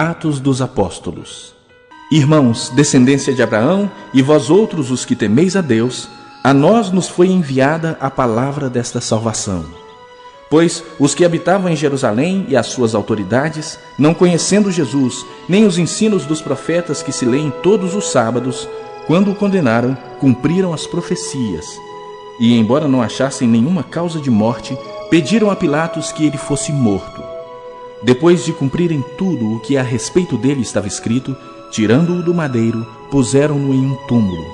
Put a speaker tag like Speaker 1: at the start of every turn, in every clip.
Speaker 1: Atos dos Apóstolos. Irmãos, descendência de Abraão, e vós outros os que temeis a Deus, a nós nos foi enviada a palavra desta salvação. Pois os que habitavam em Jerusalém e as suas autoridades, não conhecendo Jesus, nem os ensinos dos profetas que se leem todos os sábados, quando o condenaram, cumpriram as profecias. E, embora não achassem nenhuma causa de morte, pediram a Pilatos que ele fosse morto. Depois de cumprirem tudo o que a respeito dele estava escrito, tirando-o do madeiro, puseram-no em um túmulo.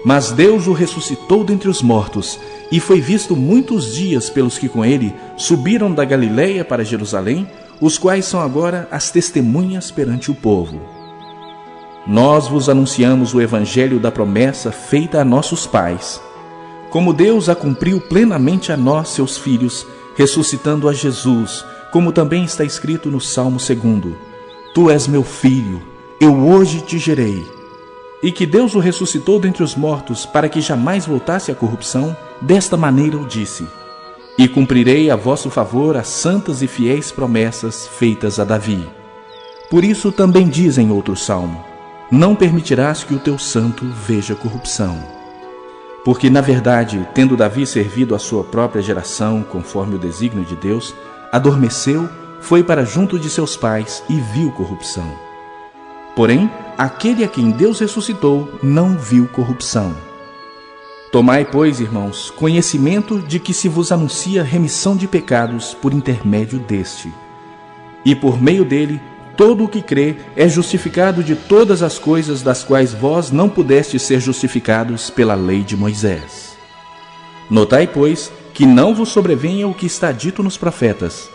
Speaker 1: Mas Deus o ressuscitou dentre os mortos, e foi visto muitos dias pelos que com ele subiram da Galiléia para Jerusalém, os quais são agora as testemunhas perante o povo. Nós vos anunciamos o evangelho da promessa feita a nossos pais, como Deus a cumpriu plenamente a nós, seus filhos, ressuscitando a Jesus, como também está escrito no Salmo 2: Tu és meu filho, eu hoje te gerei. E que Deus o ressuscitou dentre os mortos, para que jamais voltasse à corrupção, desta maneira o disse: E cumprirei a vosso favor as santas e fiéis promessas feitas a Davi. Por isso também diz em outro salmo: Não permitirás que o teu santo veja corrupção. Porque, na verdade, tendo Davi servido a sua própria geração, conforme o desígnio de Deus, adormeceu, foi para junto de seus pais e viu corrupção. Porém, aquele a quem Deus ressuscitou não viu corrupção. Tomai, pois, irmãos, conhecimento de que se vos anuncia remissão de pecados por intermédio deste. E por meio dele, todo o que crê é justificado de todas as coisas das quais vós não pudestes ser justificados pela lei de Moisés. Notai, pois, que não vos sobrevenha o que está dito nos profetas: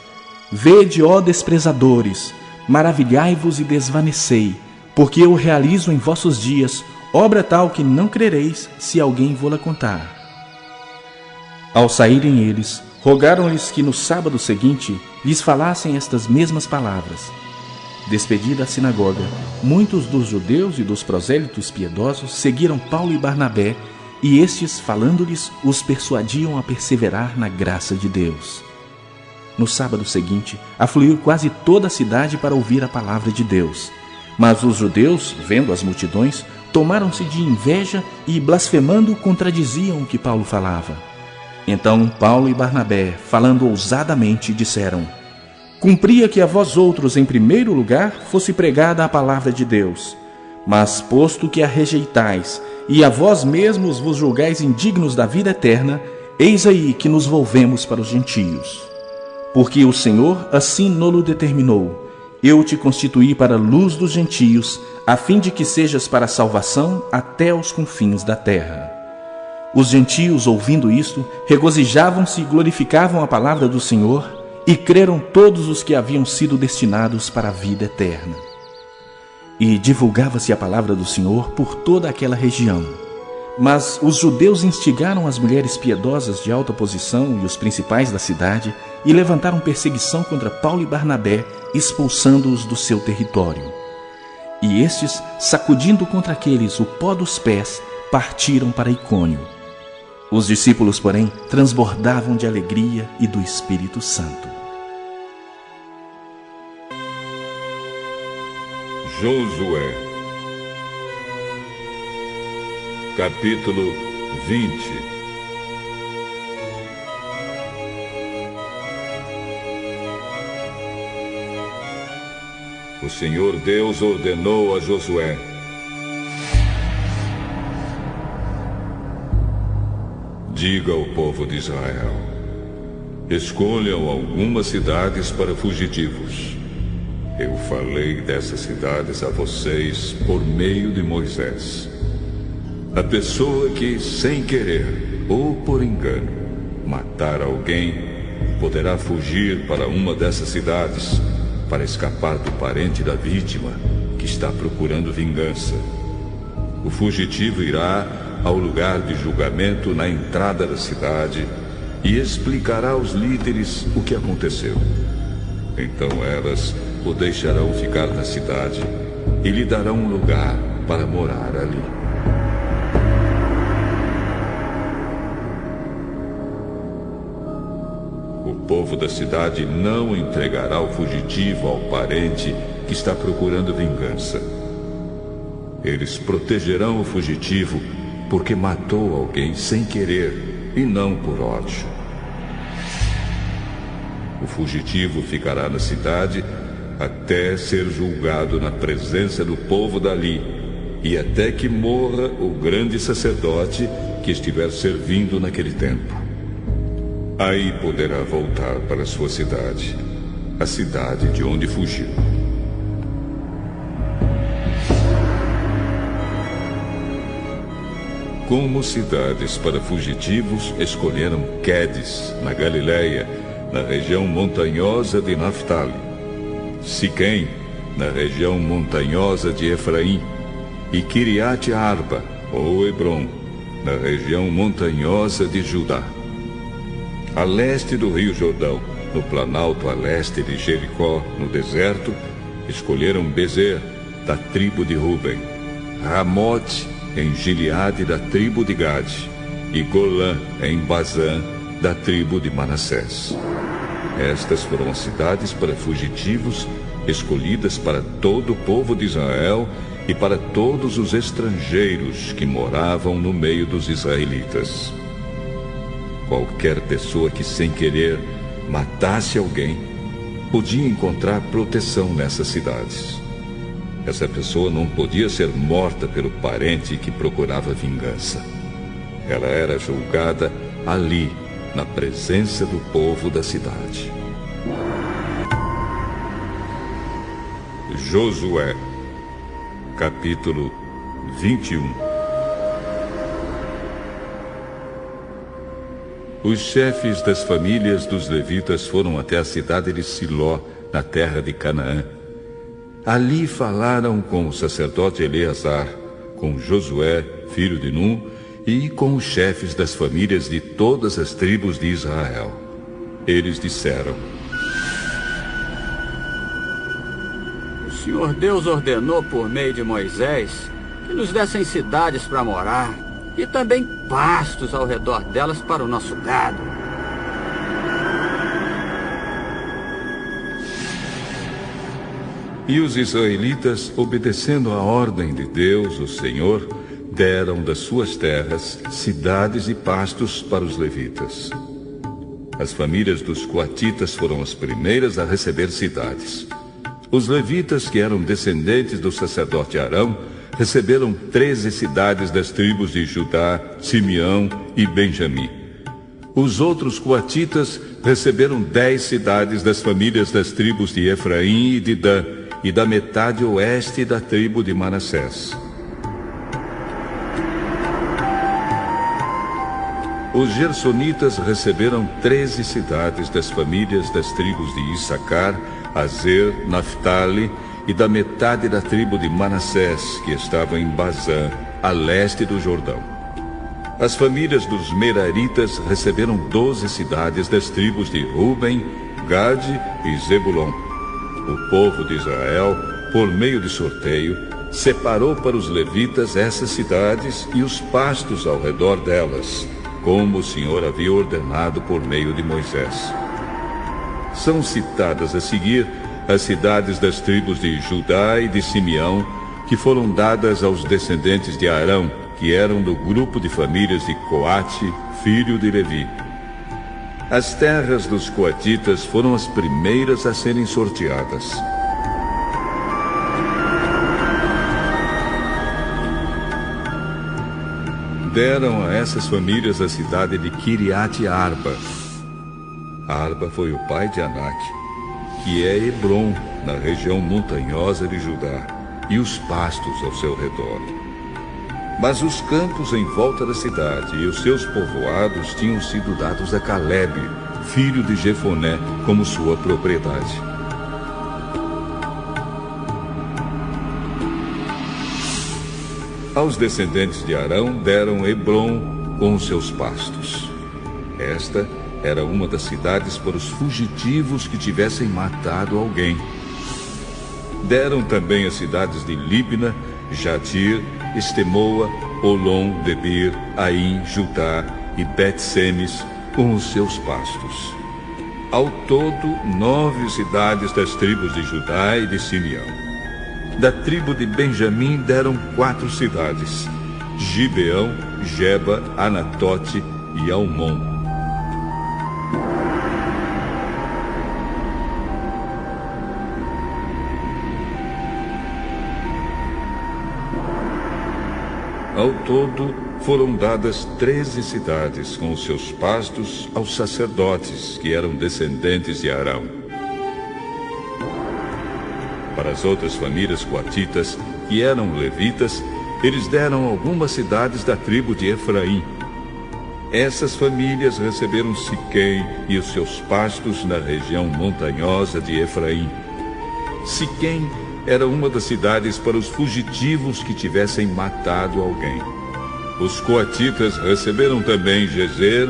Speaker 1: Vede, ó desprezadores, maravilhai-vos e desvanecei, porque eu realizo em vossos dias obra tal que não crereis se alguém vô-la contar. Ao saírem eles, rogaram-lhes que no sábado seguinte lhes falassem estas mesmas palavras. Despedida a sinagoga, muitos dos judeus e dos prosélitos piedosos seguiram Paulo e Barnabé, e estes, falando-lhes, os persuadiam a perseverar na graça de Deus. No sábado seguinte, afluiu quase toda a cidade para ouvir a palavra de Deus. Mas os judeus, vendo as multidões, tomaram-se de inveja e, blasfemando, contradiziam o que Paulo falava. Então Paulo e Barnabé, falando ousadamente, disseram: Cumpria que a vós outros, em primeiro lugar, fosse pregada a palavra de Deus. Mas, posto que a rejeitais, e a vós mesmos vos julgais indignos da vida eterna, eis aí que nos volvemos para os gentios. Porque o Senhor assim nolo determinou: Eu te constituí para a luz dos gentios, a fim de que sejas para a salvação até aos confins da terra. Os gentios, ouvindo isto, regozijavam-se e glorificavam a palavra do Senhor, e creram todos os que haviam sido destinados para a vida eterna. E divulgava-se a palavra do Senhor por toda aquela região. Mas os judeus instigaram as mulheres piedosas de alta posição e os principais da cidade, e levantaram perseguição contra Paulo e Barnabé, expulsando-os do seu território. E estes, sacudindo contra aqueles o pó dos pés, partiram para Icônio. Os discípulos, porém, transbordavam de alegria e do Espírito Santo.
Speaker 2: Josué, capítulo 20. O Senhor Deus ordenou a Josué: Diga ao povo de Israel: escolham algumas cidades para fugitivos. Eu falei dessas cidades a vocês por meio de Moisés. A pessoa que, sem querer ou por engano, matar alguém, poderá fugir para uma dessas cidades para escapar do parente da vítima que está procurando vingança. O fugitivo irá ao lugar de julgamento na entrada da cidade e explicará aos líderes o que aconteceu. Então elas o deixarão ficar na cidade e lhe darão um lugar para morar ali. O povo da cidade não entregará o fugitivo ao parente que está procurando vingança. Eles protegerão o fugitivo porque matou alguém sem querer e não por ódio. O fugitivo ficará na cidade até ser julgado na presença do povo dali e até que morra o grande sacerdote que estiver servindo naquele tempo. Aí poderá voltar para sua cidade, a cidade de onde fugiu. Como cidades para fugitivos, escolheram Quedes, na Galileia, na região montanhosa de Naftali, Siquém, na região montanhosa de Efraim, e Quiriate Arba, ou Hebrom, na região montanhosa de Judá. A leste do rio Jordão, no planalto a leste de Jericó, no deserto, escolheram Bezer, da tribo de Ruben, Ramote, em Gileade, da tribo de Gade, e Golã, em Bazã, da tribo de Manassés. Estas foram as cidades para fugitivos, escolhidas para todo o povo de Israel e para todos os estrangeiros que moravam no meio dos israelitas. Qualquer pessoa que, sem querer, matasse alguém, podia encontrar proteção nessas cidades. Essa pessoa não podia ser morta pelo parente que procurava vingança. Ela era julgada ali, na presença do povo da cidade. Josué, capítulo 21. Os chefes das famílias dos levitas foram até a cidade de Siló, na terra de Canaã. Ali falaram com o sacerdote Eleazar, com Josué, filho de Num, e com os chefes das famílias de todas as tribos de Israel. Eles disseram:
Speaker 3: O Senhor Deus ordenou por meio de Moisés que nos dessem cidades para morar e também pastos ao redor delas para o nosso gado.
Speaker 2: E os israelitas, obedecendo a ordem de Deus, o Senhor, deram das suas terras cidades e pastos para os levitas. As famílias dos coatitas foram as primeiras a receber cidades. Os levitas, que eram descendentes do sacerdote Arão, receberam 13 cidades das tribos de Judá, Simeão e Benjamim. Os outros coatitas receberam 10 cidades das famílias das tribos de Efraim e de Dan, e da metade oeste da tribo de Manassés. Os gersonitas receberam 13 cidades das famílias das tribos de Issacar, Azer, Naftali e da metade da tribo de Manassés, que estava em Bazã, a leste do Jordão. As famílias dos Meraritas receberam 12 cidades das tribos de Ruben, Gade e Zebulon. O povo de Israel, por meio de sorteio, separou para os levitas essas cidades e os pastos ao redor delas, como o Senhor havia ordenado por meio de Moisés. São citadas a seguir as cidades das tribos de Judá e de Simeão, que foram dadas aos descendentes de Arão, que eram do grupo de famílias de Coate, filho de Levi. As terras dos coatitas foram as primeiras a serem sorteadas. Deram a essas famílias a cidade de Quiriate Arba. Arba foi o pai de Anak, que é Hebrom, na região montanhosa de Judá, e os pastos ao seu redor. Mas os campos em volta da cidade e os seus povoados tinham sido dados a Calebe, filho de Jefoné, como sua propriedade. Aos descendentes de Arão deram Hebrom com os seus pastos. Esta era uma das cidades para os fugitivos que tivessem matado alguém. Deram também as cidades de Libna, Jatir, Estemoa, Olom, Debir, Aim, Judá e Bet-Semes com os seus pastos. Ao todo, 9 cidades das tribos de Judá e de Simeão. Da tribo de Benjamim deram 4 cidades: Gibeão, Geba, Anatote e Almon. Ao todo, foram dadas 13 cidades com os seus pastos aos sacerdotes, que eram descendentes de Arão. Para as outras famílias coatitas, que eram levitas, eles deram algumas cidades da tribo de Efraim. Essas famílias receberam Siquém e os seus pastos na região montanhosa de Efraim. Siquém era uma das cidades para os fugitivos que tivessem matado alguém. Os coatitas receberam também Gezer,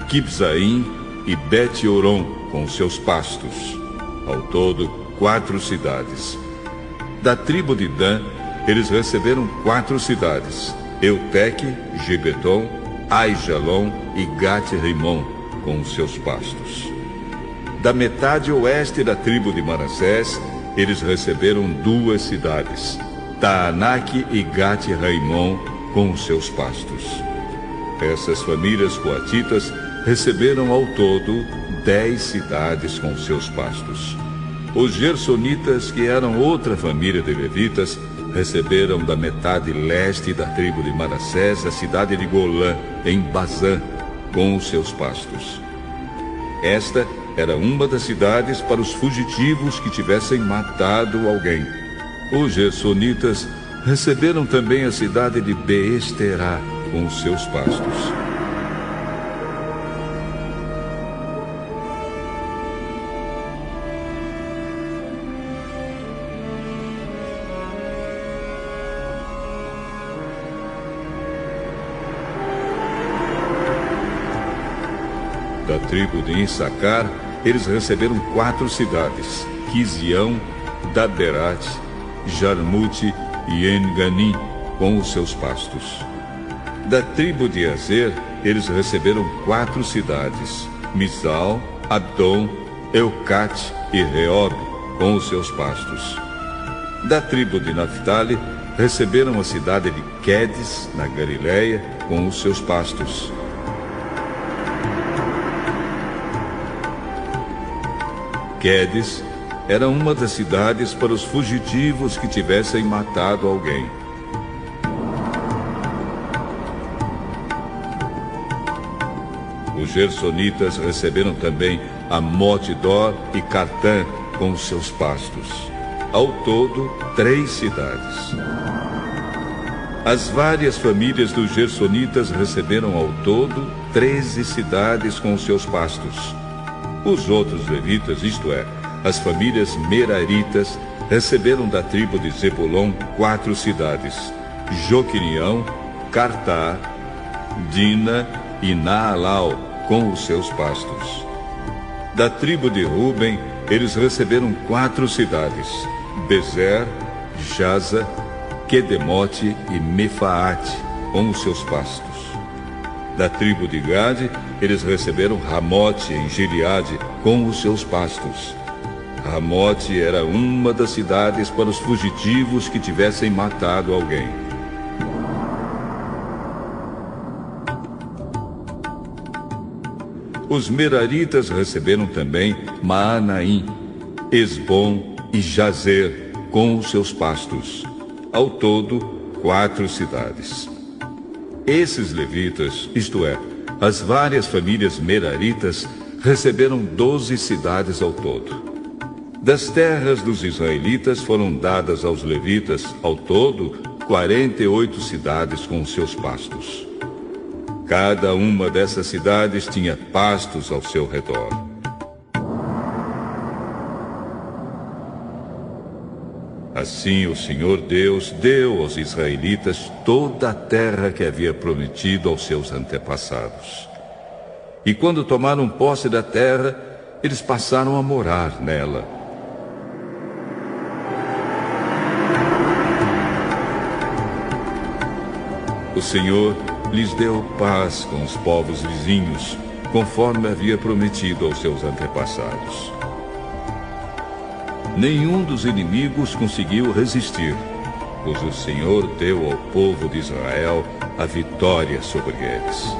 Speaker 2: Quibzaim e Bet-Oron com seus pastos. Ao todo, 4 cidades. Da tribo de Dan, eles receberam 4 cidades: Euteque, Gibeton, Aijalon e Gat-Rimon com os seus pastos. Da metade oeste da tribo de Manassés, eles receberam 2 cidades: Taanaque e Gat-Rimon com os seus pastos. Essas famílias coatitas receberam ao todo 10 cidades com seus pastos. Os gersonitas, que eram outra família de levitas, receberam da metade leste da tribo de Manassés a cidade de Golã, em Bazã, com os seus pastos. Esta era uma das cidades para os fugitivos que tivessem matado alguém. Os gersonitas receberam também a cidade de Beesterá, com os seus pastos. Da tribo de Issacar, eles receberam 4 cidades: Quizião, Daberat, Jarmute e En-Ganim, com os seus pastos. Da tribo de Azer, eles receberam 4 cidades: Misal, Abdon, Eucate e Reob, com os seus pastos. Da tribo de Naphtali, receberam a cidade de Quedes, na Galileia, com os seus pastos. Quedes era uma das cidades para os fugitivos que tivessem matado alguém. Os gersonitas receberam também Amote-Dor e Cartã com os seus pastos. Ao todo, 3 cidades. As várias famílias dos gersonitas receberam ao todo 13 cidades com os seus pastos. Os outros levitas, isto é, as famílias meraritas, receberam da tribo de Zebulon 4 cidades: Joquinião, Cartá, Dina e Naalau, com os seus pastos. Da tribo de Ruben, eles receberam 4 cidades: Bezer, Jaza, Quedemote e Mefaate, com os seus pastos. Da tribo de Gade, eles receberam Ramote em Gileade, com os seus pastos. Ramote era uma das cidades para os fugitivos que tivessem matado alguém. Os meraritas receberam também Maanaim, Esbom e Jazer, com os seus pastos. Ao todo, 4 cidades. Esses levitas, isto é, as várias famílias meraritas, receberam 12 cidades ao todo. Das terras dos israelitas foram dadas aos levitas, ao todo, 48 cidades com seus pastos. Cada uma dessas cidades tinha pastos ao seu redor. Assim o Senhor Deus deu aos israelitas toda a terra que havia prometido aos seus antepassados. E quando tomaram posse da terra, eles passaram a morar nela. O Senhor lhes deu paz com os povos vizinhos, conforme havia prometido aos seus antepassados. Nenhum dos inimigos conseguiu resistir, pois o Senhor deu ao povo de Israel a vitória sobre eles.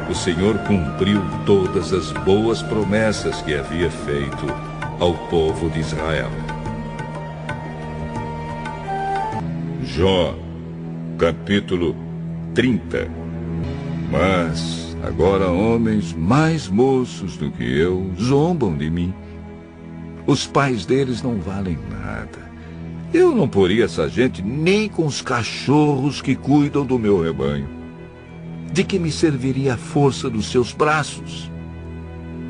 Speaker 2: O Senhor cumpriu todas as boas promessas que havia feito ao povo de Israel. Jó, capítulo 30. Mas agora homens mais moços do que eu zombam de mim. Os pais deles não valem nada. Eu não poria essa gente nem com os cachorros que cuidam do meu rebanho. De que me serviria a força dos seus braços?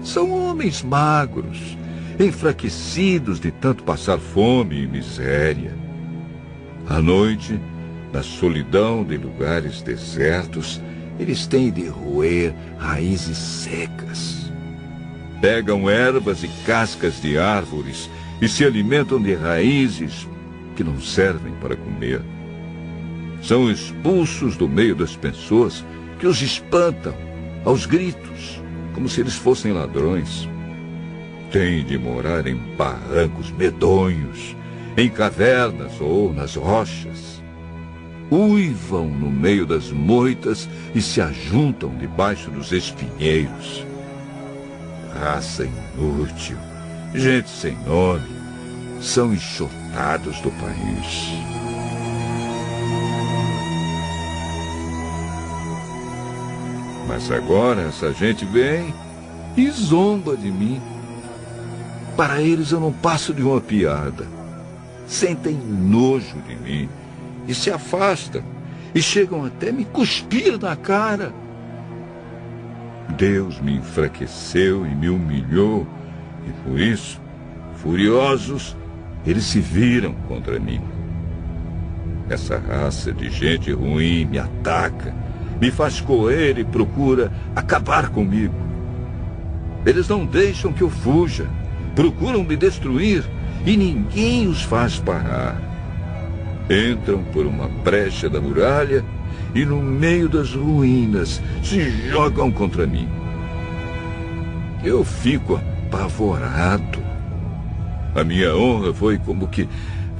Speaker 2: São homens magros, enfraquecidos de tanto passar fome e miséria. À noite, na solidão de lugares desertos, eles têm de roer raízes secas. Pegam ervas e cascas de árvores e se alimentam de raízes que não servem para comer. São expulsos do meio das pessoas que os espantam aos gritos, como se eles fossem ladrões. Têm de morar em barrancos medonhos, em cavernas ou nas rochas. Uivam no meio das moitas e se ajuntam debaixo dos espinheiros. Raça inútil, gente sem nome, são enxotados do país. Mas agora essa gente vem e zomba de mim. Para eles eu não passo de uma piada. Sentem nojo de mim e se afastam e chegam até me cuspir na cara. Deus me enfraqueceu e me humilhou, e por isso, furiosos, eles se viram contra mim. Essa raça de gente ruim me ataca, me faz correr e procura acabar comigo. Eles não deixam que eu fuja, procuram me destruir e ninguém os faz parar. Entram por uma brecha da muralha e no meio das ruínas se jogam contra mim. Eu fico apavorado. A minha honra foi como que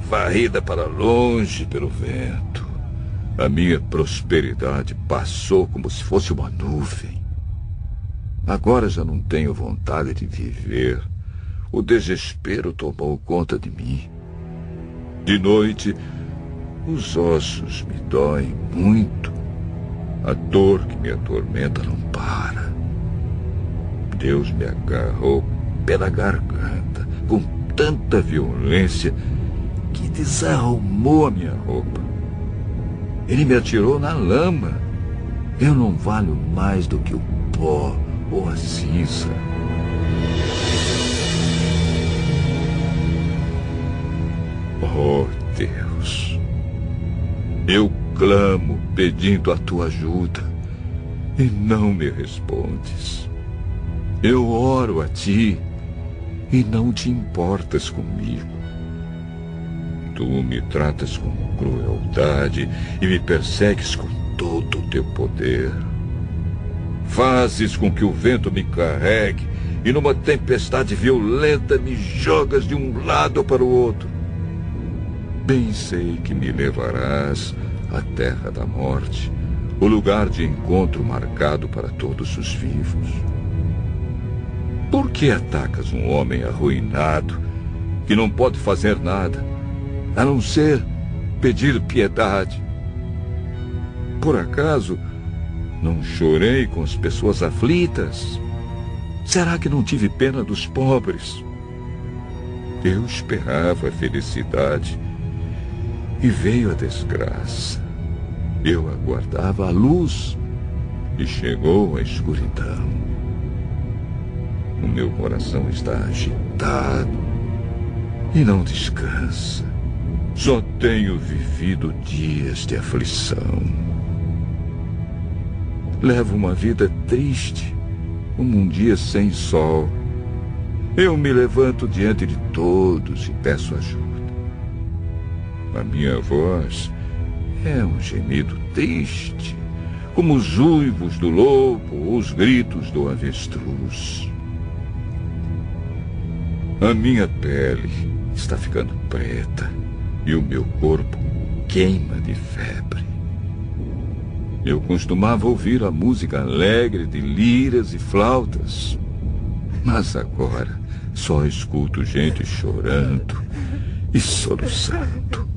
Speaker 2: varrida para longe pelo vento. A minha prosperidade passou como se fosse uma nuvem. Agora já não tenho vontade de viver. O desespero tomou conta de mim. De noite, os ossos me doem muito. A dor que me atormenta não para. Deus me agarrou pela garganta com tanta violência que desarrumou a minha roupa. Ele me atirou na lama. Eu não valho mais do que o pó ou a cinza. Oh, Deus, eu clamo pedindo a tua ajuda e não me respondes. Eu oro a ti e não te importas comigo. Tu me tratas com crueldade e me persegues com todo o teu poder. Fazes com que o vento me carregue e numa tempestade violenta me jogas de um lado para o outro. Bem sei que me levarás à terra da morte, o lugar de encontro marcado para todos os vivos. Por que atacas um homem arruinado que não pode fazer nada, a não ser pedir piedade? Por acaso não chorei com as pessoas aflitas? Será que não tive pena dos pobres? Eu esperava a felicidade e veio a desgraça. Eu aguardava a luz e chegou a escuridão. O meu coração está agitado e não descansa. Só tenho vivido dias de aflição. Levo uma vida triste, como um dia sem sol. Eu me levanto diante de todos e peço ajuda. A minha voz é um gemido triste, como os uivos do lobo ou os gritos do avestruz. A minha pele está ficando preta e o meu corpo queima de febre. Eu costumava ouvir a música alegre de liras e flautas, mas agora só escuto gente chorando e soluçando.